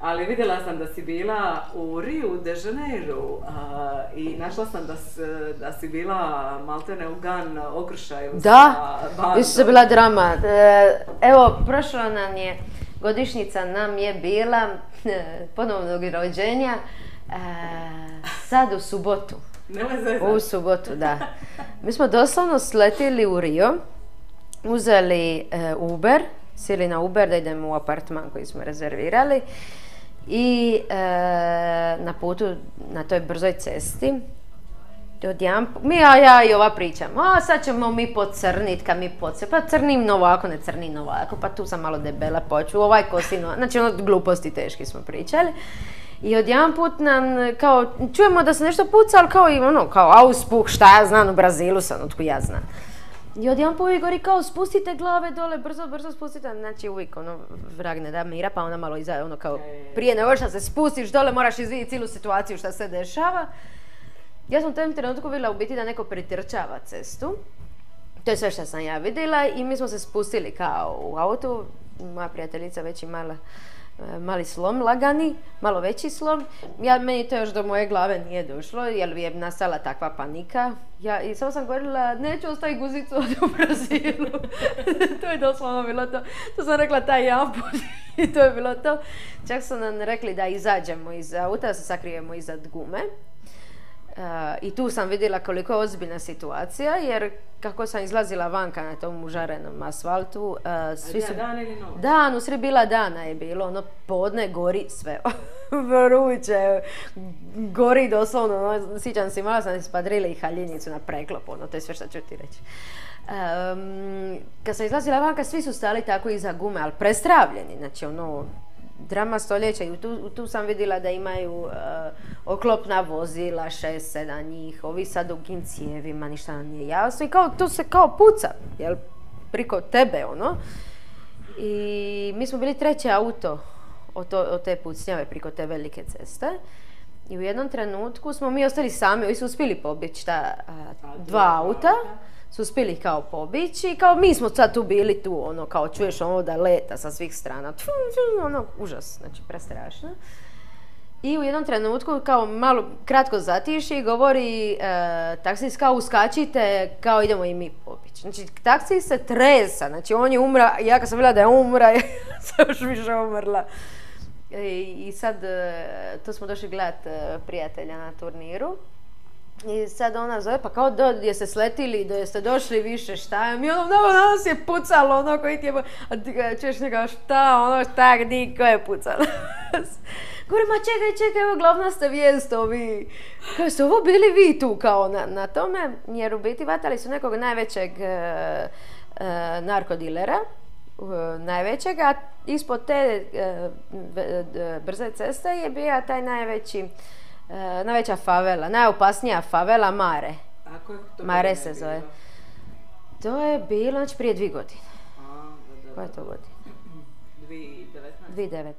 Ali vidjela sam da si bila u Rio de Janeiro i našla sam da si bila maltene u Gan okršaju. Da, isto je bila drama. Evo, prošla nam je, godišnjica nam je bila ponovnog rođenja sad u subotu. U subotu, da. Mi smo doslovno sletili u Rio, uzeli Uber, sjeli na Uber da idemo u apartman koji smo rezervirali i na putu, na toj brzoj cesti, ja i ova pričam, sad ćemo mi pocrnit, kad mi pa crnim novako, ne crnim novako, pa tu sam malo debela poču, ovaj kosino, znači ono gluposti teški smo pričali. I odjedanput nam, kao, čujemo da se nešto puca, ali kao i ono, kao auspuh, šta ja znam, u Brazilu sam, otko ja znam. I odjedanput uvijek govori kao, spustite glave dole, brzo spustite, znači uvijek ono, vrag ne da mira, pa ona malo iza, ono kao, prije nego što se spustiš dole, moraš izvidjeti cijelu situaciju šta se dešava. Ja sam u tom trenutku vidjela u biti da neko pretrčava cestu. To je sve što sam ja vidjela i mi smo se spustili kao u autu. Moja prijateljica već imala mali slom, lagani, malo veći slom. Meni to još do moje glave nije došlo jer je nastala takva panika. I samo sam govorila, neću ostaviti guzicu u Brazilu. To je doslovno bilo to. To sam rekla taj jedan put i to je bilo to. Čak su nam rekli da izađemo iz auta, da se sakrijemo iznad gume. I tu sam vidjela koliko je ozbiljna situacija, jer kako sam izlazila vanka na tom užarenom asfaltu, svi su... Dan ili noć? Dan, u sred bila dana je bilo, ono podne gori sve, vruće, gori doslovno, ono, sjećam se, imala sam ispadrile i haljinicu na preklop, ono, to je sve što ću ti reći. Kad sam izlazila vanka, svi su stali tako iza gume, ali prestravljeni, znači ono, drama stoljeća i tu sam vidjela da imaju oklopna vozila, 6-7 njih, ovi sa dugim cijevima, ništa nam nije jasno i kao, to se kao puca, jel, priko tebe, ono. I mi smo bili treće auto od te pucnjave priko te velike ceste i u jednom trenutku smo mi ostali sami, ovi su uspjeli pobjeći dva auta. Su uspjeli kao pobići i kao mi smo sad tu bili tu, ono, kao čuješ ono da leta sa svih strana, ono, užas, znači prestrašno. I u jednom trenutku kao malo kratko zatiši i govori taksist kao uskačite, kao idemo i mi pobići. Znači taksist se tresa, znači on je umra, ja kad sam bila da je umra, ja sam još više umrla. I sad, to smo došli gledat prijatelja na turniru. I sad ona zove, pa kao jeste sletili, da jeste došli više, šta je? Mi ono, nas je pucalo, ono koji ti je... A čuješ nekao, šta, gdje, ko je pucalo? Govorim, ma čekaj, evo glavna ste vijest, ovi... Kao ste ovo bili vi tu, kao na tome, jer u biti vatali su nekog najvećeg narkodilera, najvećeg, a ispod te brze ceste je bio taj najveća favela, najopasnija favela Mare. A to Mare se zove. To je bilo, znači, prije 2 godine. Koja je to godina? 2019. 2019.